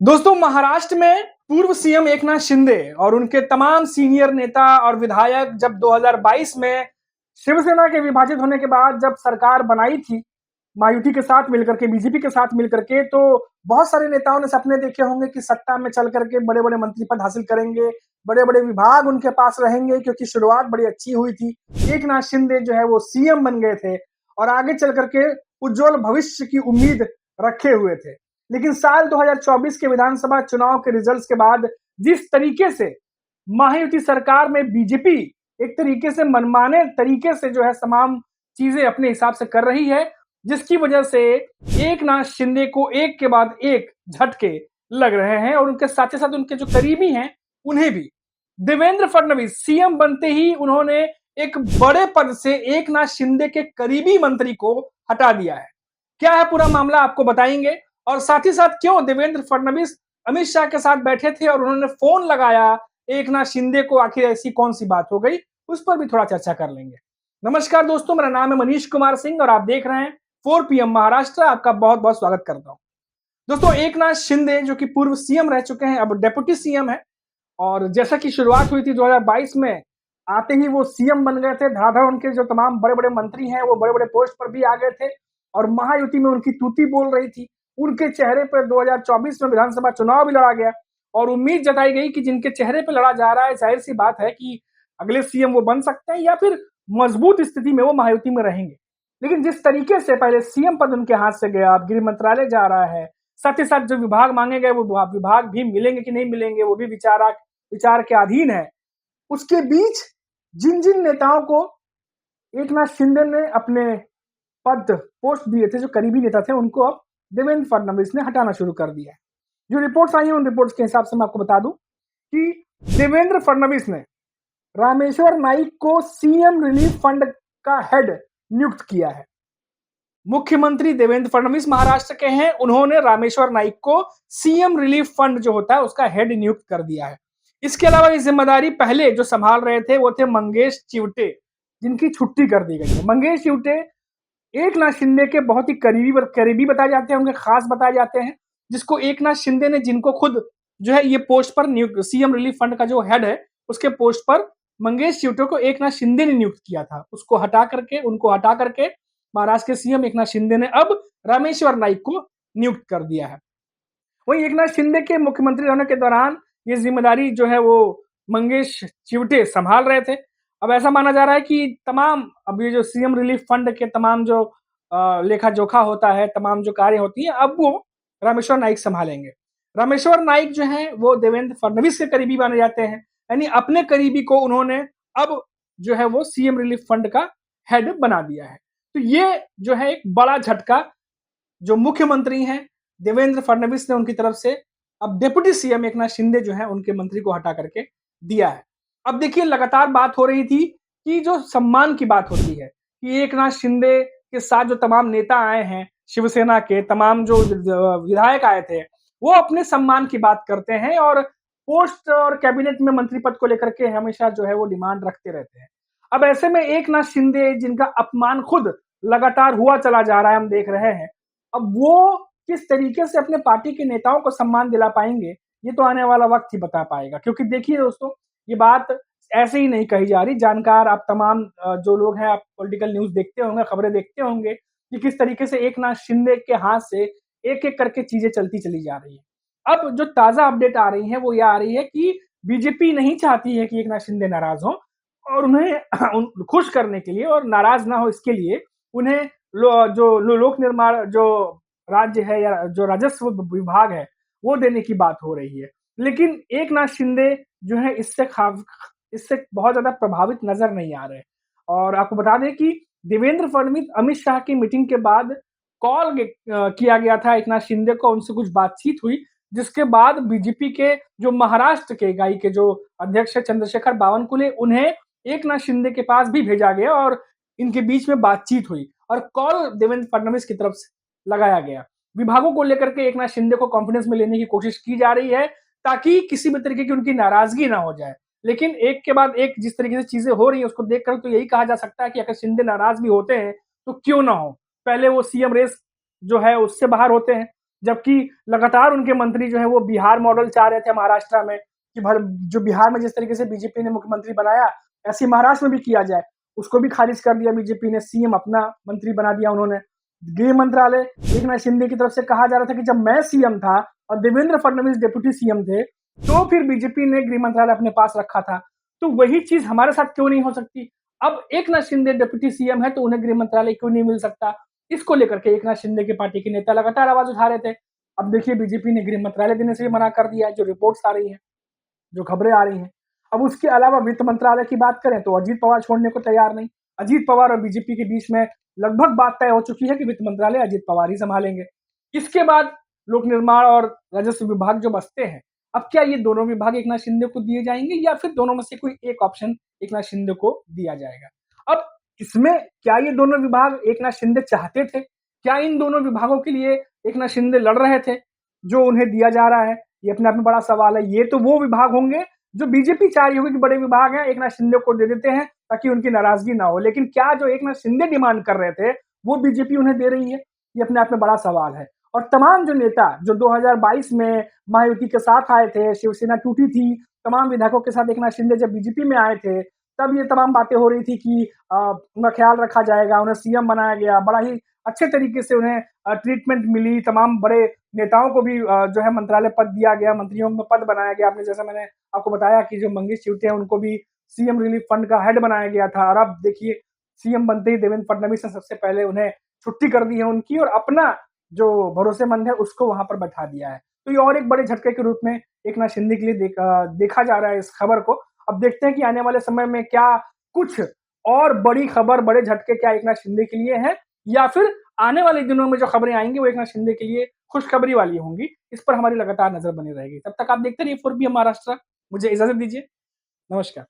दोस्तों, महाराष्ट्र में पूर्व सीएम एकनाथ शिंदे और उनके तमाम सीनियर नेता और विधायक जब 2022 में शिवसेना के विभाजित होने के बाद जब सरकार बनाई थी, मायावती के साथ मिलकर के, बीजेपी के साथ मिलकर के, तो बहुत सारे नेताओं ने सपने देखे होंगे कि सत्ता में चल करके बड़े-बड़े मंत्री पद हासिल करेंगे, बड़े-बड़े विभाग उनके पास रहेंगे क्योंकि शुरुआत बड़ी अच्छी हुई थी। एकनाथ शिंदे जो है वो सीएम बन गए थे और आगे चल करके उज्जवल भविष्य की उम्मीद रखे हुए थे। लेकिन साल 2024 के विधानसभा चुनाव के रिजल्ट्स के बाद जिस तरीके से महायुति सरकार में बीजेपी एक तरीके से मनमाने तरीके से जो है तमाम चीजें अपने हिसाब से कर रही है, जिसकी वजह से एकनाथ शिंदे को एक के बाद एक झटके लग रहे हैं और उनके साथ ही साथ उनके जो करीबी हैं उन्हें भी। देवेंद्र फडणवीस सीएम बनते ही उन्होंने एक बड़े पद से एकनाथ शिंदे के करीबी मंत्री को हटा दिया है। क्या है पूरा मामला आपको बताएंगे और साथ ही साथ क्यों देवेंद्र फडणवीस अमित शाह के साथ बैठे थे और उन्होंने फोन लगाया एकनाथ शिंदे को, आखिर ऐसी कौन सी बात हो गई, उस पर भी थोड़ा चर्चा कर लेंगे। नमस्कार दोस्तों, मेरा नाम है मनीष कुमार सिंह और आप देख रहे हैं 4 PM महाराष्ट्र। आपका बहुत बहुत स्वागत करता हूं। दोस्तों, एकनाथ शिंदे जो कि पूर्व सीएम रह चुके हैं, अब डेप्यूटी सीएम है और जैसा कि शुरुआत हुई थी 2022 में, आते ही वो सीएम बन गए थे। धाधा उनके जो तमाम बड़े बड़े मंत्री हैं वो बड़े बड़े पोस्ट पर भी आ गए थे और महायुति में उनकी तूती बोल रही थी। उनके चेहरे पर 2024 में विधानसभा चुनाव भी लड़ा गया और उम्मीद जताई गई कि जिनके चेहरे पर लड़ा जा रहा है, जाहिर सी बात है कि अगले सीएम वो बन सकते हैं या फिर मजबूत स्थिति में वो महायुति में रहेंगे। लेकिन जिस तरीके से पहले सीएम पद उनके हाथ से गया, अब गृह मंत्रालय जा रहा है, साथ ही साथ जो विभाग मांगे गए वो विभाग भी मिलेंगे कि नहीं मिलेंगे वो भी विचार के अधीन है। उसके बीच जिन जिन नेताओं को एकनाथ शिंदे ने अपने पद पोस्ट दिए थे, जो करीबी नेता थे, उनको अब देवेंद्र फडणवीस ने हटाना शुरू कर दिया है। जो रिपोर्ट्स आई हैं उन रिपोर्ट्स के हिसाब से मैं आपको बता दूं कि देवेंद्र फडणवीस ने रामेश्वर नाइक को सीएम रिलीफ फंड का हेड नियुक्त किया है। मुख्यमंत्री देवेंद्र फडणवीस महाराष्ट्र के हैं, उन्होंने रामेश्वर नाइक को सीएम रिलीफ फंड जो होता है उसका हेड नियुक्त कर दिया है। इसके अलावा ये जिम्मेदारी पहले जो संभाल रहे थे वो थे मंगेश चिवटे, जिनकी छुट्टी कर दी गई है। मंगेश चिवटे एकनाथ शिंदे के बहुत ही करीबी बताए जाते हैं, उनके खास बताए जाते हैं, जिसको एकनाथ शिंदे ने, जिनको खुद जो है ये पोस्ट पर नियुक्त, सीएम रिलीफ फंड का जो हेड है उसके पोस्ट पर मंगेश चिवटे को एकनाथ शिंदे ने नियुक्त किया था। उनको हटा करके महाराष्ट्र के सीएम एकनाथ शिंदे ने अब रामेश्वर नाइक को नियुक्त कर दिया है। वहीं एकनाथ शिंदे के मुख्यमंत्री रहने के दौरान ये जिम्मेदारी जो है वो मंगेश चिवटे संभाल रहे थे। अब ऐसा माना जा रहा है कि तमाम अब ये जो सीएम रिलीफ फंड के तमाम जो लेखा जोखा होता है, तमाम जो कार्य होती है, अब वो रामेश्वर नाइक संभालेंगे। रामेश्वर नाइक जो है वो देवेंद्र फडणवीस के करीबी माने जाते हैं, यानी अपने करीबी को उन्होंने अब जो है वो सीएम रिलीफ फंड का हेड बना दिया है। तो ये जो है एक बड़ा झटका जो मुख्यमंत्री हैं देवेंद्र फडणवीस ने उनकी तरफ से अब डिप्टी सीएम एकनाथ शिंदे जो है उनके मंत्री को हटा करके दिया है। अब देखिए, लगातार बात हो रही थी कि जो सम्मान की बात होती है कि एकनाथ शिंदे के साथ जो तमाम नेता आए हैं, शिवसेना के तमाम जो विधायक आए थे, वो अपने सम्मान की बात करते हैं और पोस्ट और कैबिनेट में मंत्री पद को लेकर के हमेशा जो है वो डिमांड रखते रहते हैं। अब ऐसे में एकनाथ शिंदे, जिनका अपमान खुद लगातार हुआ चला जा रहा है, हम देख रहे हैं, अब वो किस तरीके से अपने पार्टी के नेताओं को सम्मान दिला पाएंगे, ये तो आने वाला वक्त ही बता पाएगा। क्योंकि देखिए दोस्तों, ये बात ऐसे ही नहीं कही जा रही। जानकार आप तमाम जो लोग हैं, आप पॉलिटिकल न्यूज़ देखते होंगे, खबरें देखते होंगे कि किस तरीके से एकनाथ शिंदे के हाथ से एक-एक करके चीजें चलती चली जा रही हैं। अब जो ताजा अपडेट आ रही है वो ये आ रही है कि बीजेपी नहीं चाहती है कि एकनाथ शिंदे नाराज हों और उन्हें खुश करने के लिए और नाराज ना हो इसके लिए उन्हें लोक निर्माण जो राज्य है या जो राजस्व विभाग है वो देने की बात हो रही है। लेकिन एकनाथ शिंदे जो है इससे बहुत ज्यादा प्रभावित नजर नहीं आ रहे। और आपको बता दें कि देवेंद्र फडणवीस अमित शाह की मीटिंग के बाद कॉल किया गया था एकनाथ शिंदे को, उनसे कुछ बातचीत हुई, जिसके बाद बीजेपी के जो महाराष्ट्र के इकाई के जो अध्यक्ष है चंद्रशेखर बावनकुले, उन्हें एकनाथ शिंदे के पास भी भेजा गया और इनके बीच में बातचीत हुई और कॉल देवेंद्र फडणवीस की तरफ से लगाया गया। विभागों को लेकर के एकनाथ शिंदे को कॉन्फिडेंस में लेने की कोशिश की जा रही है ताकि किसी भी तरीके की उनकी नाराजगी ना हो जाए। लेकिन एक के बाद एक जिस तरीके से चीजें हो रही है उसको देखकर तो यही कहा जा सकता है कि अगर शिंदे नाराज भी होते हैं तो क्यों ना हो, पहले वो सीएम रेस जो है उससे बाहर होते हैं। जबकि लगातार उनके मंत्री जो है वो बिहार मॉडल चाह रहे थे महाराष्ट्र में कि भर जो बिहार में जिस तरीके से बीजेपी ने मुख्यमंत्री बनाया, ऐसे महाराष्ट्र में भी किया जाए। उसको भी खारिज कर दिया बीजेपी ने, सीएम अपना मंत्री बना दिया उन्होंने। गृह मंत्रालय एकनाथ शिंदे की तरफ से कहा जा रहा था कि जब मैं सीएम था और देवेंद्र फडणवीस डिप्टी सीएम थे, तो फिर बीजेपी ने गृह मंत्रालय अपने पास रखा था। तो वही चीज हमारे साथ क्यों नहीं हो सकती? अब एकनाथ शिंदे डिप्टी सीएम है तो उन्हें गृह मंत्रालय क्यों नहीं मिल सकता? इसको लेकर के एकनाथ शिंदे की पार्टी के नेता लगातार आवाज उठा रहे थे। अब देखिए बीजेपी ने गृह मंत्रालय देने से भी मना कर दिया है, जो रिपोर्ट्स आ रही हैं, जो खबरें आ रही हैं। अब उसके अलावा वित्त मंत्रालय की बात करें तो अजीत पवार छोड़ने को तैयार नहीं। अजीत पवार और बीजेपी के बीच में लगभग बात तय हो चुकी है कि वित्त मंत्रालय अजीत पवार ही संभालेंगे। इसके बाद लोक निर्माण और राजस्व विभाग जो बचते हैं, अब क्या ये दोनों विभाग एकनाथ शिंदे को दिए जाएंगे या फिर दोनों में से कोई एक ऑप्शन एकनाथ शिंदे को दिया जाएगा? अब इसमें क्या ये दोनों विभाग एकनाथ शिंदे चाहते थे? क्या इन दोनों विभागों के लिए एकनाथ शिंदे लड़ रहे थे, जो उन्हें दिया जा रहा है? ये अपने आप में बड़ा सवाल है। ये तो वो विभाग होंगे जो बीजेपी चाह रही होगी कि बड़े विभाग हैं, एकनाथ शिंदे को दे देते हैं ताकि उनकी नाराजगी ना हो। लेकिन क्या जो एकनाथ शिंदे डिमांड कर रहे थे, वो बीजेपी उन्हें दे रही है? ये अपने आप में बड़ा सवाल है। और तमाम जो नेता जो 2022 में महायुति के साथ आए थे, शिवसेना टूटी थी, तमाम विधायकों के साथ एकनाथ शिंदे जब बीजेपी में आए थे, तब ये तमाम बातें हो रही थी कि उनका ख्याल रखा जाएगा, उन्हें सीएम बनाया गया, बड़ा ही अच्छे तरीके से उन्हें ट्रीटमेंट मिली, तमाम बड़े नेताओं को भी जो है मंत्रालय पद दिया गया, मंत्रियों में पद बनाया गया। आपने जैसा मैंने आपको बताया कि जो मंगेश चिवटे हैं उनको भी सीएम रिलीफ फंड का हेड बनाया गया था, और अब देखिए सीएम बनते ही देवेंद्र फडणवीस ने सबसे पहले उन्हें छुट्टी कर दी है उनकी, और अपना जो भरोसेमंद है उसको वहां पर बैठा दिया है। तो ये और एक बड़े झटके के रूप में एकनाथ शिंदे के लिए देखा जा रहा है इस खबर को। अब देखते हैं कि आने वाले समय में क्या कुछ और बड़ी खबर, बड़े झटके क्या एकनाथ शिंदे के लिए है, या फिर आने वाले दिनों में जो खबरें आएंगी वो एकनाथ शिंदे के लिए खुशखबरी वाली होंगी। इस पर हमारी लगातार नजर बनी रहेगी। तब तक आप देखते रहिए 4PM महाराष्ट्र। मुझे इजाजत दीजिए। नमस्कार।